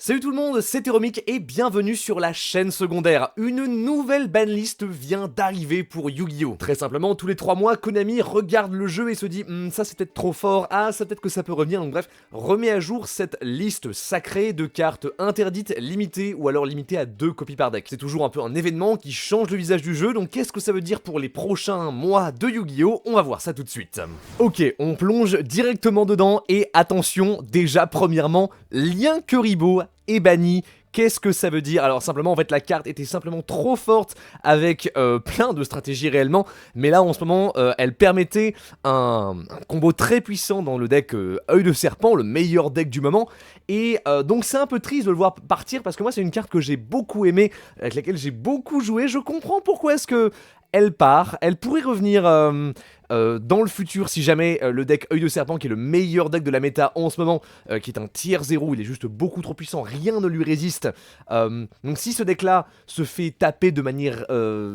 Salut tout le monde, c'est Théromique et bienvenue sur la chaîne secondaire. Une nouvelle banlist vient d'arriver pour Yu-Gi-Oh! Très simplement, tous les 3 mois, Konami regarde le jeu et se dit ça c'est peut-être trop fort, ah ça peut-être que ça peut revenir, donc bref, remet à jour cette liste sacrée de cartes interdites, limitées ou alors limitées à 2 copies par deck. C'est toujours un peu un événement qui change le visage du jeu, donc qu'est-ce que ça veut dire pour les prochains mois de Yu-Gi-Oh! On va voir ça tout de suite. Ok, on plonge directement dedans et attention, déjà premièrement, Lien Kuriboh est banni. Qu'est-ce que ça veut dire? Alors simplement en fait la carte était simplement trop forte avec plein de stratégies réellement, mais là en ce moment elle permettait un combo très puissant dans le deck Œil de Serpent, le meilleur deck du moment, et donc c'est un peu triste de le voir partir parce que moi c'est une carte que j'ai beaucoup aimée, avec laquelle j'ai beaucoup joué. Je comprends pourquoi est-ce que elle part, elle pourrait revenir dans le futur si jamais le deck Œil de Serpent, qui est le meilleur deck de la méta en ce moment, qui est un tier 0, il est juste beaucoup trop puissant, rien ne lui résiste. Donc si ce deck là se fait taper de manière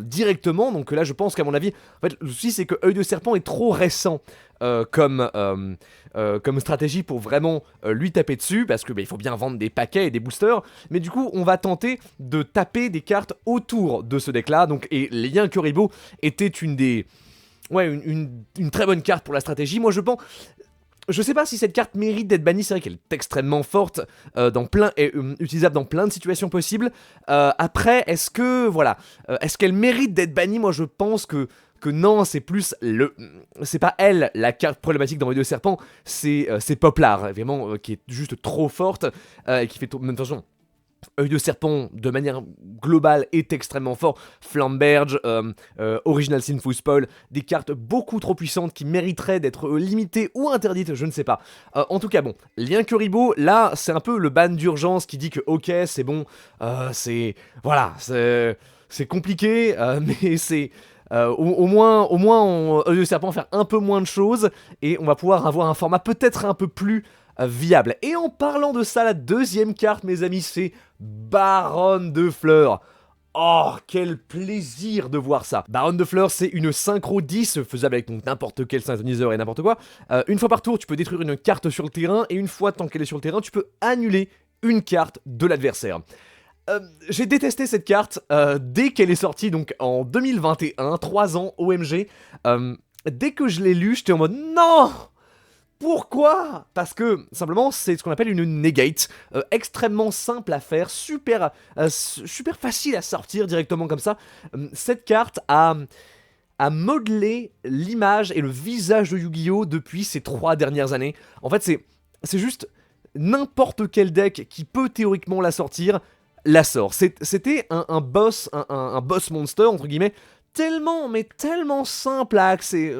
directement, donc là je pense qu'à mon avis, en fait le souci c'est que Œil de Serpent est trop récent comme stratégie pour vraiment lui taper dessus, parce que il faut bien vendre des paquets et des boosters, mais du coup on va tenter de taper des cartes autour de ce deck là, donc, et Lien Kuriboh était une des... Ouais, une très bonne carte pour la stratégie. Moi je pense... Je sais pas si cette carte mérite d'être bannie, c'est vrai qu'elle est extrêmement forte dans plein, et utilisable dans plein de situations possibles. Après, est-ce que, voilà, est-ce qu'elle mérite d'être bannie? Moi je pense que non, c'est plus le... C'est pas elle la carte problématique dans les deux serpents, c'est Poplar, vraiment, qui est juste trop forte, et qui fait... De toute façon, Œil de Serpent, de manière globale, est extrêmement fort. Flamberge, Original Sinful Spoil, des cartes beaucoup trop puissantes qui mériteraient d'être limitées ou interdites, je ne sais pas. En tout cas, bon, Lien Kuriboh, là, c'est un peu le ban d'urgence qui dit que, ok, c'est bon, c'est... Voilà, c'est compliqué, mais c'est... au moins, Œil de Serpent faire un peu moins de choses, et on va pouvoir avoir un format peut-être un peu plus viable. Et en parlant de ça, la deuxième carte, mes amis, c'est Baronne de Fleurs. Oh, quel plaisir de voir ça. Baronne de Fleurs, c'est une synchro 10, faisable avec n'importe quel synthoniseur et n'importe quoi. Une fois par tour, tu peux détruire une carte sur le terrain, et une fois tant qu'elle est sur le terrain, tu peux annuler une carte de l'adversaire. J'ai détesté cette carte dès qu'elle est sortie, donc en 2021, 3 ans, OMG. Dès que je l'ai lu, j'étais en mode non! Pourquoi? Parce que, simplement, c'est ce qu'on appelle une negate, extrêmement simple à faire, super facile à sortir directement comme ça. Cette carte a modelé l'image et le visage de Yu-Gi-Oh! Depuis ces 3 dernières années. En fait, c'est juste n'importe quel deck qui peut théoriquement la sortir, la sort. C'était un boss, un boss monster, entre guillemets, tellement, mais tellement simple à accès,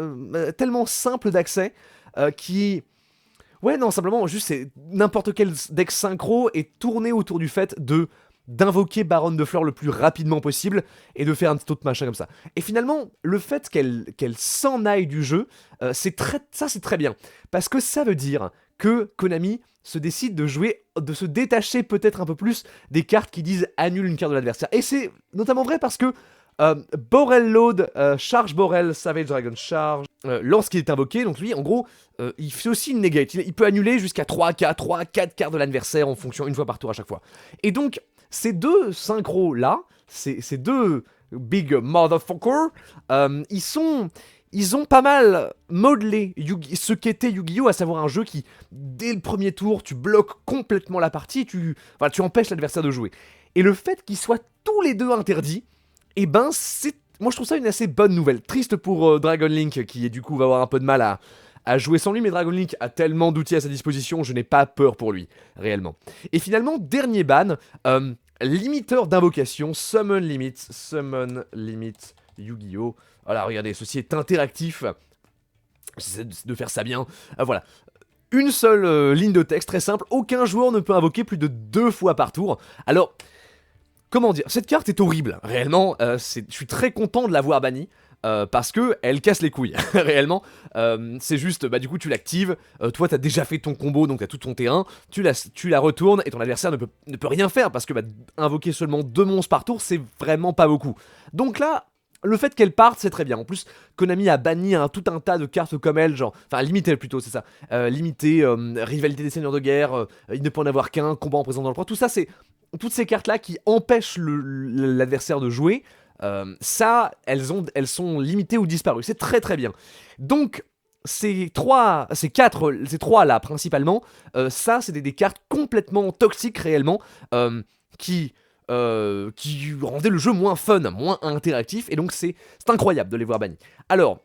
tellement simple d'accès, qui... Ouais, non, simplement, juste, c'est n'importe quel deck synchro est tourné autour du fait d'invoquer Baronne de Fleurs le plus rapidement possible et de faire un petit autre machin comme ça. Et finalement, le fait qu'elle s'en aille du jeu, c'est très bien. Parce que ça veut dire que Konami se décide de se détacher peut-être un peu plus des cartes qui disent annule une carte de l'adversaire. Et c'est notamment vrai parce que Borel Load, Charge Borel, Savage Dragon Charge, lorsqu'il est invoqué, donc lui en gros il fait aussi une negate, il peut annuler jusqu'à 3 4 cartes de l'adversaire en fonction, une fois par tour à chaque fois. Et donc ces deux synchros là, ces deux big motherfuckers, ils ont pas mal modelé ce qu'était Yu-Gi-Oh! À savoir un jeu qui, dès le premier tour, tu bloques complètement la partie, tu empêches l'adversaire de jouer. Et le fait qu'ils soient tous les deux interdits, et ben moi je trouve ça une assez bonne nouvelle. Triste pour Dragon Link qui du coup va avoir un peu de mal à jouer sans lui, mais Dragon Link a tellement d'outils à sa disposition, je n'ai pas peur pour lui, réellement. Et finalement, dernier ban, limiteur d'invocation, Summon Limit, Yu-Gi-Oh! Voilà, regardez, ceci est interactif, j'essaie de faire ça bien, voilà. Une seule ligne de texte très simple, aucun joueur ne peut invoquer plus de 2 fois par tour. Alors... Comment dire? Cette carte est horrible, réellement, je suis très content de l'avoir bannie, parce que elle casse les couilles, réellement. C'est juste, du coup tu l'actives, toi t'as déjà fait ton combo, donc t'as tout ton terrain, tu la retournes, et ton adversaire ne peut rien faire, parce que invoquer seulement 2 monstres par tour, c'est vraiment pas beaucoup. Donc là, Le fait qu'elle parte, c'est très bien. En plus, Konami a banni tout un tas de cartes comme elle, genre... Enfin, limitées plutôt, c'est ça. Limitées, rivalité des seigneurs de guerre, il ne peut en avoir qu'un, combat en présence dans le point. Tout ça, c'est... Toutes ces cartes-là qui empêchent l'adversaire de jouer, ça, elles sont limitées ou disparues. C'est très très bien. Donc, ces trois là principalement, ça, c'est des cartes complètement toxiques réellement, qui rendaient le jeu moins fun, moins interactif, et donc c'est incroyable de les voir bannis. Alors,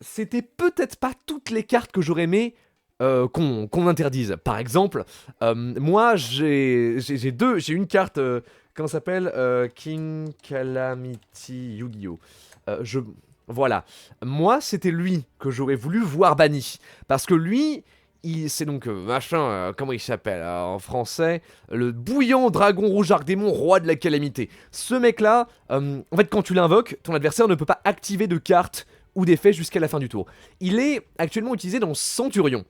c'était peut-être pas toutes les cartes que j'aurais aimé qu'on interdise. Par exemple, moi j'ai une carte, comment ça s'appelle, King Calamity Yu-Gi-Oh! Voilà. Moi, c'était lui que j'aurais voulu voir banni. Parce que lui, c'est donc machin, comment il s'appelle en français, le bouillant dragon rouge arc démon, roi de la calamité. Ce mec-là, en fait, quand tu l'invoques, ton adversaire ne peut pas activer de carte ou d'effet jusqu'à la fin du tour. Il est actuellement utilisé dans Centurion,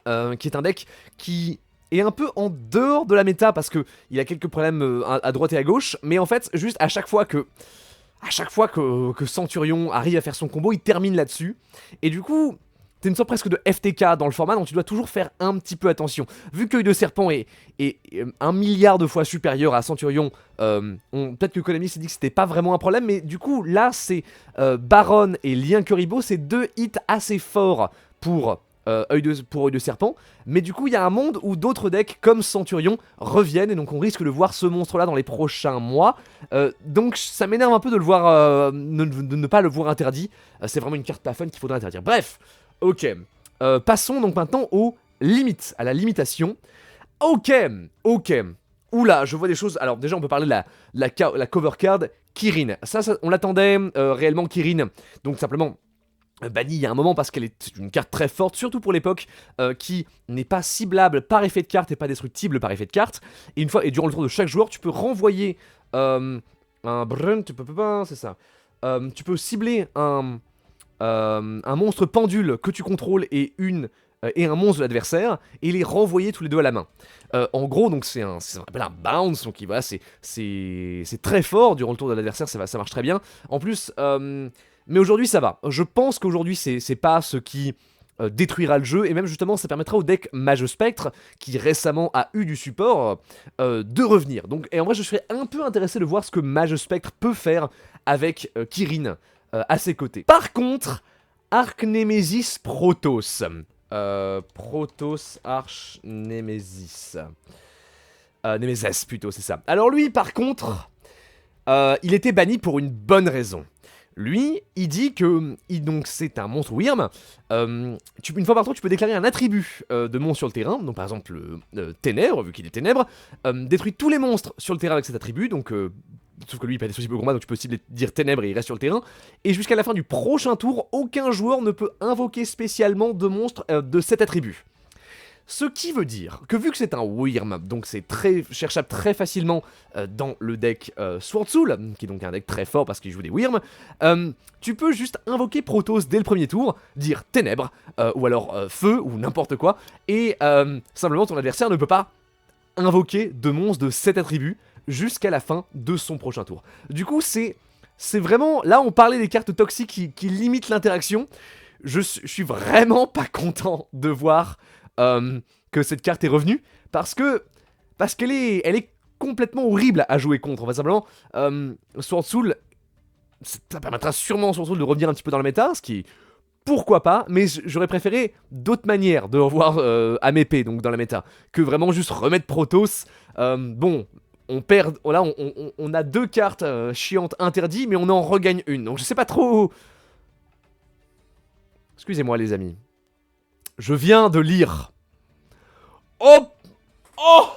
qui est un deck qui est un peu en dehors de la méta parce que il a quelques problèmes à droite et à gauche, mais en fait, juste à chaque fois que Centurion arrive à faire son combo, il termine là-dessus. Et du coup, t'as une sorte presque de FTK dans le format, donc tu dois toujours faire un petit peu attention. Vu que Œil de Serpent est 1 milliard de fois supérieur à Centurion, peut-être que Konami s'est dit que c'était pas vraiment un problème, mais du coup, là, c'est Baron et Lien Kuribo, c'est deux hits assez forts pour Œil de Serpent, mais du coup il y a un monde où d'autres decks comme Centurion reviennent, et donc on risque de voir ce monstre là dans les prochains mois, donc ça m'énerve un peu de le voir, de ne pas le voir interdit. C'est vraiment une carte pas fun qu'il faudrait interdire. Bref, ok, passons donc maintenant aux limites, à la limitation. Ok, oula, je vois des choses. Alors déjà on peut parler de la cover card Kirin, ça on l'attendait réellement Kirin, donc simplement banni il y a un moment parce qu'elle est une carte très forte, surtout pour l'époque, qui n'est pas ciblable par effet de carte et pas destructible par effet de carte. Et durant le tour de chaque joueur, tu peux renvoyer un brun, c'est ça. Tu peux cibler un monstre pendule que tu contrôles et un monstre de l'adversaire et les renvoyer tous les deux à la main. En gros, donc c'est ce qu'on appelle un bounce, donc voilà, c'est très fort durant le tour de l'adversaire, ça marche très bien. En plus, mais aujourd'hui ça va. Je pense qu'aujourd'hui c'est pas ce qui détruira le jeu, et même justement ça permettra au deck Mage Spectre, qui récemment a eu du support, de revenir. Donc, et en vrai je serais un peu intéressé de voir ce que Mage Spectre peut faire avec Kirin à ses côtés. Par contre, Arch Nemesis Protoss. Protoss Arch Nemesis. Nemesis plutôt, c'est ça. Alors lui par contre, il était banni pour une bonne raison. Lui, il dit que donc c'est un monstre Wyrm. Une fois par tour, tu peux déclarer un attribut de monstre sur le terrain. Donc par exemple, Ténèbres, vu qu'il est Ténèbres, détruit tous les monstres sur le terrain avec cet attribut. Donc, sauf que lui, il n'est pas destructible au combat, donc tu peux aussi dire Ténèbres et il reste sur le terrain. Et jusqu'à la fin du prochain tour, aucun joueur ne peut invoquer spécialement de monstres de cet attribut. Ce qui veut dire que vu que c'est un Wyrm, donc c'est très cherchable très facilement dans le deck Sword Soul, qui est donc un deck très fort parce qu'il joue des Wyrm, tu peux juste invoquer Protoss dès le premier tour, dire Ténèbres, ou alors Feu, ou n'importe quoi, et simplement ton adversaire ne peut pas invoquer de monstres de cet attribut jusqu'à la fin de son prochain tour. Du coup, c'est vraiment... Là, on parlait des cartes toxiques qui limitent l'interaction. Je suis vraiment pas content de voir... que cette carte est revenue, parce qu'elle est complètement horrible à jouer contre. Enfin, simplement, Sword Soul, ça permettra sûrement à Sword Soul de revenir un petit peu dans le méta, ce qui, pourquoi pas, mais j'aurais préféré d'autres manières de revoir AMP, donc dans la méta, que vraiment juste remettre Protoss. Bon, on perd, là on a deux cartes chiantes interdites, mais on en regagne une, donc je sais pas trop... Excusez-moi les amis. Je viens de lire. Oh! Oh!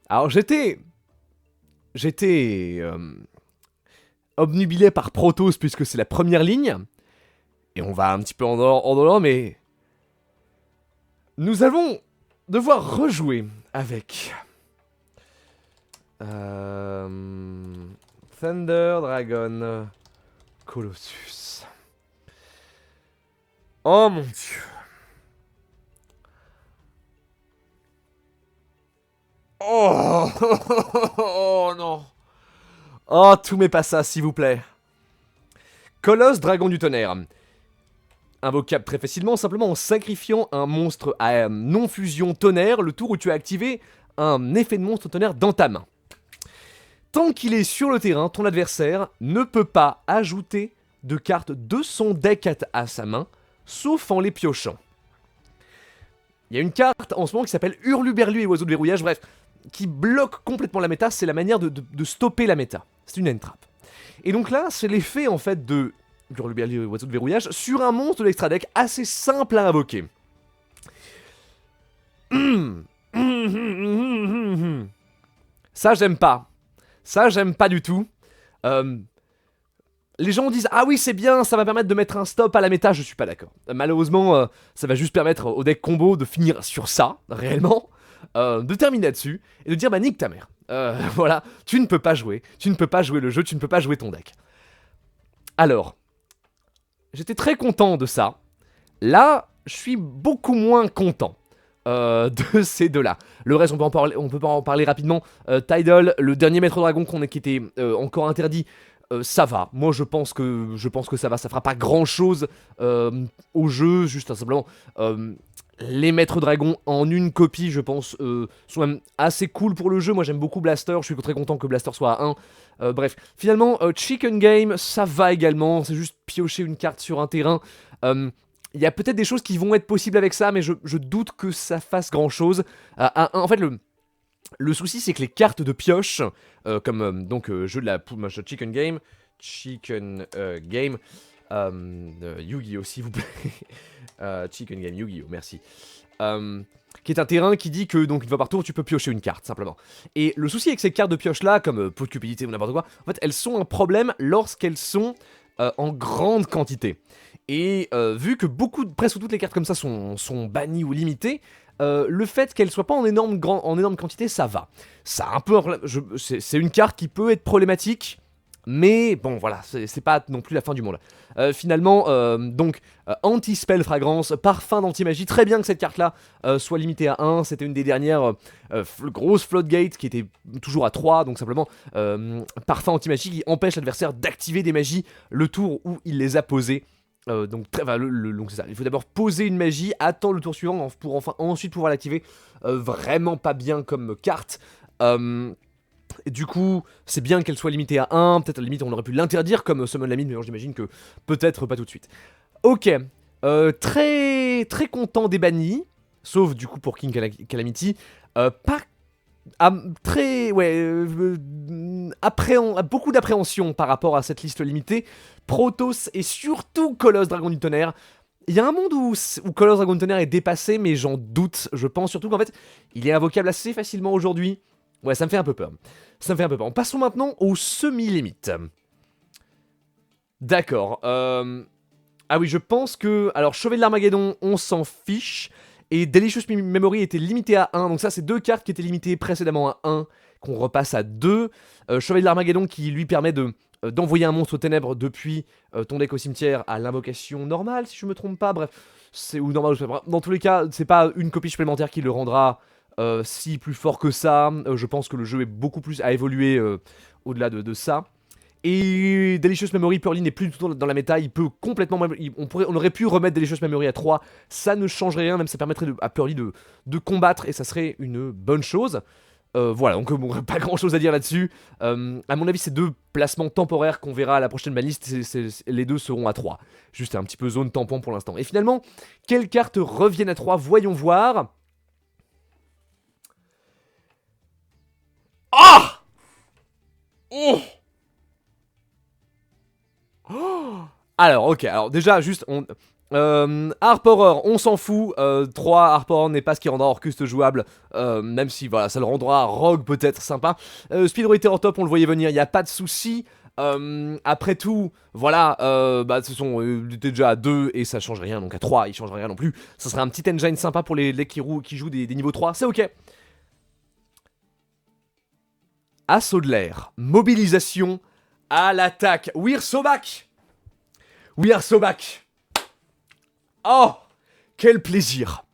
Alors j'étais obnubilé par Protoss puisque c'est la première ligne. Et on va un petit peu en dehors, mais... Nous allons devoir rejouer avec... Thunder Dragon Colossus. Oh mon dieu. Oh, oh non. Oh, tout mais pas ça, s'il vous plaît. Colosse, dragon du tonnerre. Invocable très facilement, simplement en sacrifiant un monstre à non-fusion tonnerre le tour où tu as activé un effet de monstre tonnerre dans ta main. Tant qu'il est sur le terrain, ton adversaire ne peut pas ajouter de cartes de son deck à sa main, sauf en les piochant. Il y a une carte en ce moment qui s'appelle Hurluberlu et Oiseau de verrouillage, bref, qui bloque complètement la méta, c'est la manière de stopper la méta. C'est une end trap. Et donc là, c'est l'effet en fait de Hurluberlu et Oiseau de verrouillage sur un monstre de l'extra deck assez simple à invoquer. Ça, j'aime pas. Ça, j'aime pas du tout. Les gens disent « Ah oui, c'est bien, ça va permettre de mettre un stop à la méta », je suis pas d'accord. Malheureusement, ça va juste permettre au deck combo de finir sur ça, réellement, de terminer là-dessus, et de dire « Bah, nique ta mère. Voilà, tu ne peux pas jouer le jeu, tu ne peux pas jouer ton deck. » Alors, j'étais très content de ça. Là, je suis beaucoup moins content. De ces deux-là. Le reste, on peut pas en parler rapidement. Tidal, le dernier maître dragon qui était encore interdit, ça va. Moi, je pense que ça va. Ça fera pas grand-chose au jeu, juste simplement. Les maîtres dragons en une copie, je pense, sont même assez cool pour le jeu. Moi, j'aime beaucoup Blaster. Je suis très content que Blaster soit à 1. Bref, finalement, Chicken Game, ça va également. C'est juste piocher une carte sur un terrain. Il y a peut-être des choses qui vont être possibles avec ça, mais je doute que ça fasse grand-chose. En fait, le souci, c'est que les cartes de pioche, comme jeu de la Chicken Game, Yu-Gi-Oh, s'il vous plaît. Chicken Game, Yu-Gi-Oh, merci. Qui est un terrain qui dit que, donc, une fois par tour, tu peux piocher une carte, simplement. Et le souci avec ces cartes de pioche-là, comme Pot de Cupidité ou n'importe quoi, en fait, elles sont un problème lorsqu'elles sont en grande quantité. Et vu que presque toutes les cartes comme ça sont bannies ou limitées, le fait qu'elles soient pas en énorme quantité, ça va. Ça a un peu, c'est une carte qui peut être problématique, mais bon voilà, c'est pas non plus la fin du monde. Finalement, anti-spell fragrance, parfum d'anti-magie, très bien que cette carte-là soit limitée à 1, c'était une des dernières grosses floodgates qui était toujours à 3, donc simplement parfum anti-magie qui empêche l'adversaire d'activer des magies le tour où il les a posées. Donc c'est ça, il faut d'abord poser une magie, attendre le tour suivant pour ensuite pouvoir l'activer. Vraiment pas bien comme carte. Et du coup, c'est bien qu'elle soit limitée à 1, peut-être à la limite on aurait pu l'interdire comme Summon Limit, mais j'imagine que peut-être pas tout de suite. Ok, très très content des bannis, sauf du coup pour King Calamity. Pas beaucoup d'appréhension par rapport à cette liste limitée. Protoss et surtout Colosse Dragon du Tonnerre. Il y a un monde où Colosse Dragon du Tonnerre est dépassé, mais j'en doute. Je pense surtout qu'en fait, il est invocable assez facilement aujourd'hui. Ouais, ça me fait un peu peur. Passons maintenant aux semi-limites. D'accord. Ah oui, je pense que... Alors, Chevalier de l'Armageddon, on s'en fiche. Et Delicious Memory était limité à 1. Donc ça, c'est deux cartes qui étaient limitées précédemment à 1, qu'on repasse à 2. Chevalier de l'Armageddon qui lui permet d'envoyer un monstre aux ténèbres depuis ton deck au cimetière à l'invocation normale, si je me trompe pas. Bref, ou normal. Dans tous les cas, c'est pas une copie supplémentaire qui le rendra si plus fort que ça. Je pense que le jeu est beaucoup plus à évoluer au-delà de ça. Et Delicious Memory, Pearly n'est plus du tout dans la méta, il peut complètement... On aurait pu remettre Delicious Memory à 3, ça ne changerait rien, même ça permettrait à Pearly de combattre, et ça serait une bonne chose. Voilà, donc bon, pas grand chose à dire là-dessus. À mon avis, c'est deux placements temporaires qu'on verra à la prochaine banlist, les deux seront à 3. Juste un petit peu zone tampon pour l'instant. Et finalement, quelles cartes reviennent à 3? Voyons voir. Ah oh alors, ok, alors déjà, juste, Harp Horror, on s'en fout, 3 Harp Horror n'est pas ce qui rendra Orcust jouable, même si, voilà, ça le rendra Rogue peut-être sympa. Speedroid Terror Top, on le voyait venir, il n'y a pas de souci. Après tout, voilà, il était déjà à 2 et ça change rien, donc à 3, il change rien non plus. Ça serait un petit engine sympa pour les decks qui jouent des niveaux 3, c'est ok. Assaut de l'air, mobilisation, à l'attaque, We're so back. We are so back. Oh, quel plaisir.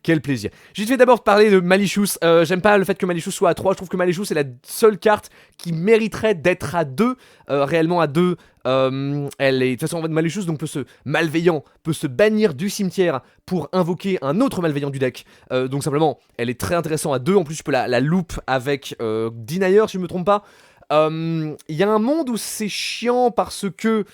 quel plaisir. J'ai fait d'abord parler de Malicious. J'aime pas le fait que Malicious soit à 3. Je trouve que Malicious est la seule carte qui mériterait d'être à 2. Réellement à 2. Elle est de toute façon en fait Malicious, donc malveillant peut se bannir du cimetière pour invoquer un autre malveillant du deck. Donc simplement, elle est très intéressante à 2. En plus, tu peux la loop avec Denier, si je me trompe pas. Il y a un monde où c'est chiant parce que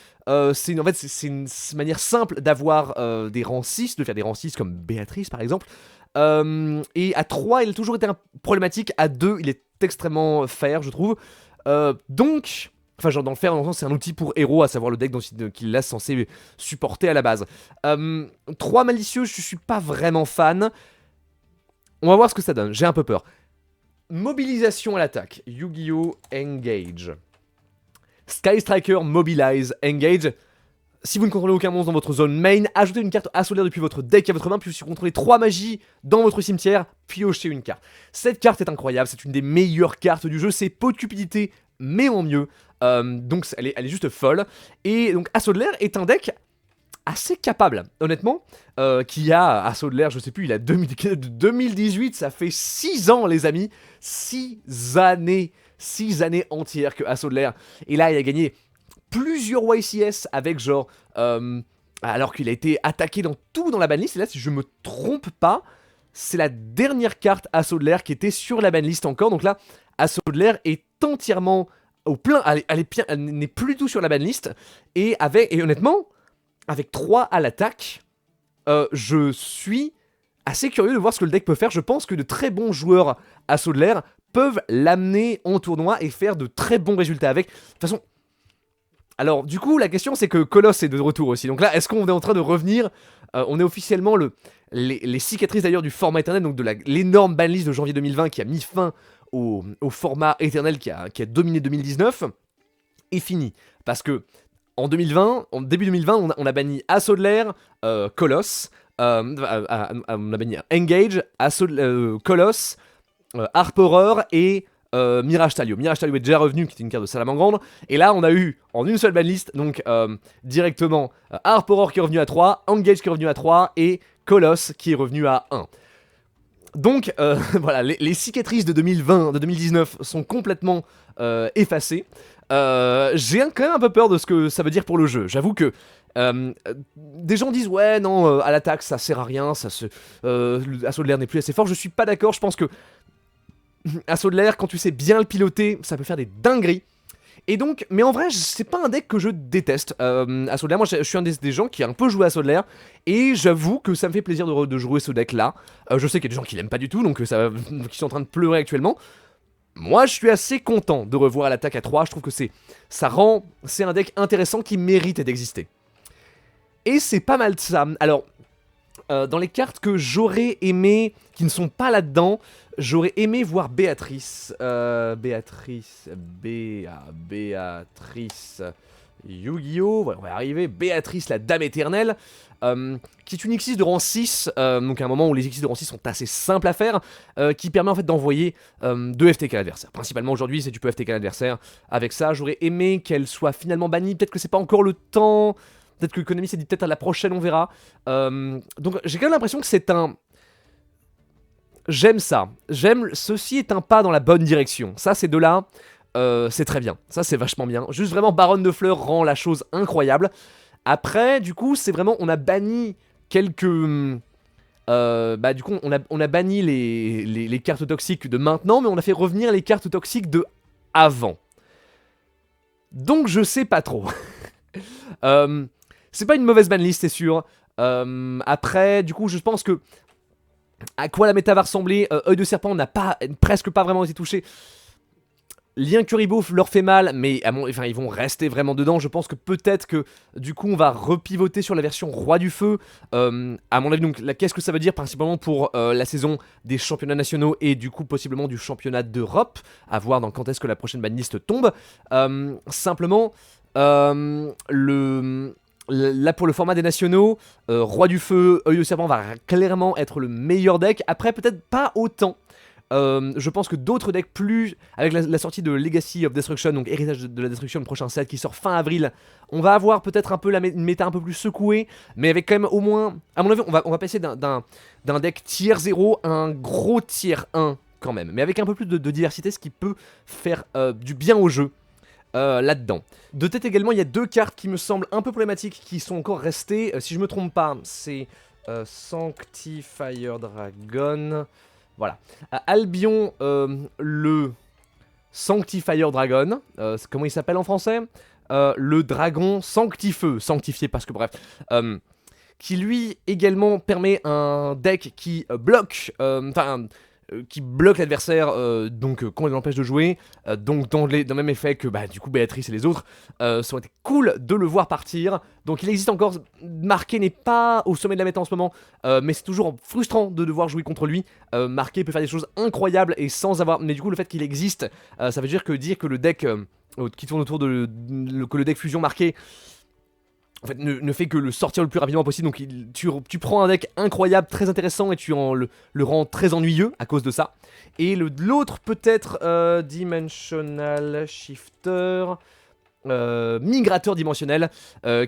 c'est une manière simple d'avoir des rangs 6, de faire des rangs 6 comme Béatrice par exemple. Et à 3, il a toujours été problématique. À 2, il est extrêmement fair, je trouve. Donc, enfin, genre dans le fair, c'est un outil pour héros, à savoir le deck qu'il est censé supporter à la base. 3 malicieux, je suis pas vraiment fan. On va voir ce que ça donne, j'ai un peu peur. Mobilisation à l'attaque. Yu-Gi-Oh! Engage. Sky Striker Mobilize Engage. Si vous ne contrôlez aucun monstre dans votre zone main, ajoutez une carte Assaut de l'air depuis votre deck à votre main, puis si vous contrôlez 3 magies dans votre cimetière, piochez une carte. Cette carte est incroyable, c'est une des meilleures cartes du jeu, c'est pot de cupidité, mais en mieux. Donc elle est juste folle. Et donc Assaut de l'air est un deck assez capable, honnêtement, qui a Assaut de l'air, je sais plus, il a 2018, ça fait 6 ans les amis, 6 années entières que Assaut de l'air, et là il a gagné plusieurs YCS avec genre, alors qu'il a été attaqué dans la banlist, et là si je me trompe pas, c'est la dernière carte Assaut de l'air qui était sur la banlist encore, donc là, Assaut de l'air est entièrement au plein, elle n'est plus du tout sur la banlist, et honnêtement, avec 3 à l'attaque, je suis assez curieux de voir ce que le deck peut faire. Je pense que de très bons joueurs Assaut de l'air peuvent l'amener en tournoi et faire de très bons résultats avec. De toute façon, alors du coup la question c'est que Colosse est de retour aussi. Donc là, est-ce qu'on est en train de revenir on est officiellement les cicatrices d'ailleurs du format éternel, donc de l'énorme banlist de janvier 2020 qui a mis fin au format éternel qui a dominé 2019, est fini. Parce que en début 2020, on a banni Assaut de l'air, Colosse, on a banni Engage, Colosse, Harp Horror et Mirage Talio. Mirage Talio est déjà revenu, qui était une carte de Salamandre. Et là, on a eu en une seule banlist, donc directement Harp Horror qui est revenu à 3, Engage qui est revenu à 3 et Colosse qui est revenu à 1. Donc voilà, les cicatrices de 2020, de 2019 sont complètement effacées. J'ai quand même un peu peur de ce que ça veut dire pour le jeu. J'avoue que des gens disent ouais non à l'attaque ça sert à rien, Assaut de l'air n'est plus assez fort. Je suis pas d'accord, je pense que Assaut de l'air quand tu sais bien le piloter ça peut faire des dingueries. Et donc, mais en vrai c'est pas un deck que je déteste. Assaut de l'air, moi je suis un des gens qui a un peu joué à Assaut de l'air et j'avoue que ça me fait plaisir de jouer ce deck là. Je sais qu'il y a des gens qui l'aiment pas du tout donc qui sont en train de pleurer actuellement. Moi, je suis assez content de revoir l'attaque à 3, je trouve que c'est un deck intéressant qui mérite d'exister. Et c'est pas mal de ça. Alors, dans les cartes que j'aurais aimé, qui ne sont pas là-dedans, j'aurais aimé voir Béatrice. Béatrice... Yu-Gi-Oh! Voilà, on va y arriver. Béatrice, la Dame Éternelle, qui est une X6 de rang 6, donc à un moment où les X6 de rang 6 sont assez simples à faire, qui permet en fait d'envoyer 2 FTK à l'adversaire. Principalement aujourd'hui, c'est tu peux FTK à l'adversaire. Avec ça, j'aurais aimé qu'elle soit finalement bannie. Peut-être que c'est pas encore le temps. Peut-être que Konami s'est dit peut-être à la prochaine, on verra. Donc j'ai quand même l'impression que c'est un... J'aime ça. Ceci est un pas dans la bonne direction. Ça, ces deux-là... c'est très bien, ça c'est vachement bien. Juste vraiment Baronne de Fleurs rend la chose incroyable. Après, du coup, c'est vraiment, on a banni quelques... du coup, on a banni les cartes toxiques de maintenant, mais on a fait revenir les cartes toxiques de avant. Donc je sais pas trop. C'est pas une mauvaise banlist, c'est sûr. Après, du coup, je pense que... À quoi la méta va ressembler, Œil de Serpent n'a presque pas vraiment été touché. Lien Kuribo leur fait mal, mais ils vont rester vraiment dedans. Je pense que peut-être que du coup on va repivoter sur la version Roi du Feu. À mon avis, donc qu'est-ce que ça veut dire principalement pour la saison des championnats nationaux et du coup possiblement du championnat d'Europe. À voir dans quand est-ce que la prochaine banlist tombe. Simplement, là pour le format des nationaux, Roi du Feu, Œil de Serpent va clairement être le meilleur deck. Après peut-être pas autant. Je pense que d'autres decks plus... Avec la sortie de Legacy of Destruction, donc Héritage de la Destruction, le prochain set qui sort fin avril, on va avoir peut-être un peu une méta un peu plus secouée, mais avec quand même au moins... À mon avis, on va passer d'un deck tier 0 à un gros tier 1 quand même, mais avec un peu plus de diversité, ce qui peut faire du bien au jeu. Là-dedans. De tête également, il y a 2 cartes qui me semblent un peu problématiques qui sont encore restées. Si je me trompe pas, c'est Sanctifier Dragon. Voilà. Albion, le Sanctifier Dragon. Comment il s'appelle en français? Le dragon sanctifeux. Sanctifié parce que bref. Qui lui également permet un deck qui bloque. Qui bloque l'adversaire, donc quand il l'empêche de jouer, donc dans le même effet que du coup Béatrice et les autres, ça aurait été cool de le voir partir. Donc il existe encore, Marqué n'est pas au sommet de la méta en ce moment, mais c'est toujours frustrant de devoir jouer contre lui. Marqué peut faire des choses incroyables et sans avoir, mais du coup le fait qu'il existe, ça veut dire que le deck qui tourne autour que le deck fusion Marqué en fait, ne fait que le sortir le plus rapidement possible, donc tu prends un deck incroyable, très intéressant, et tu le rends très ennuyeux à cause de ça. Et l'autre peut-être Dimensional Shifter, Migrateur dimensionnel,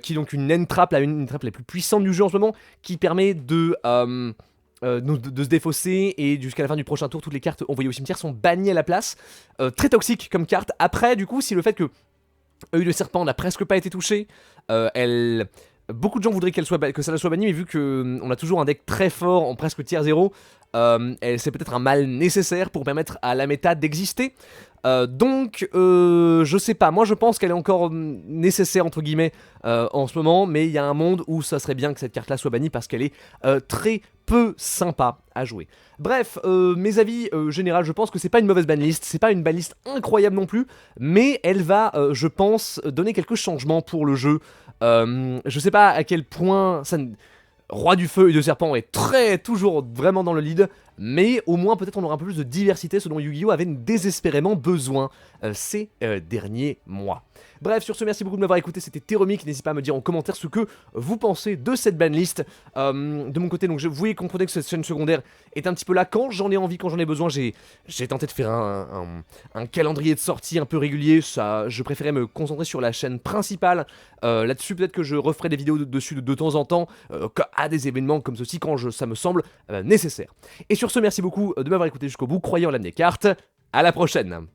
qui est donc une entrap, une trap la plus puissante du jeu en ce moment, qui permet de se défausser, et jusqu'à la fin du prochain tour, toutes les cartes envoyées au cimetière sont bannies à la place. Très toxique comme carte. Après, du coup, si le fait que Œil de Serpent n'a presque pas été touché, beaucoup de gens voudraient que ça soit banni, mais vu qu'on a toujours un deck très fort en presque tier 0, c'est peut-être un mal nécessaire pour permettre à la méta d'exister. Donc, je sais pas, moi je pense qu'elle est encore nécessaire entre guillemets en ce moment, mais il y a un monde où ça serait bien que cette carte là soit bannie parce qu'elle est très peu sympa à jouer. Bref, mes avis généraux, je pense que c'est pas une mauvaise banlist, c'est pas une banlist incroyable non plus, mais elle va, je pense, donner quelques changements pour le jeu. Je sais pas à quel point Roi du Feu et de Serpent est toujours vraiment dans le lead, mais au moins peut-être on aura un peu plus de diversité, ce dont Yu-Gi-Oh avait désespérément besoin ces derniers mois. Bref, sur ce, merci beaucoup de m'avoir écouté, c'était Théromique, n'hésitez pas à me dire en commentaire ce que vous pensez de cette banlist. De mon côté, donc vous comprenez que cette chaîne secondaire est un petit peu là quand j'en ai envie, quand j'en ai besoin. J'ai tenté de faire un calendrier de sortie un peu régulier, je préférais me concentrer sur la chaîne principale. Là-dessus, peut-être que je referai des vidéos dessus de temps en temps, à des événements comme ceci, quand ça me semble nécessaire. Et sur ce, merci beaucoup de m'avoir écouté jusqu'au bout, croyez en l'âme des cartes, à la prochaine.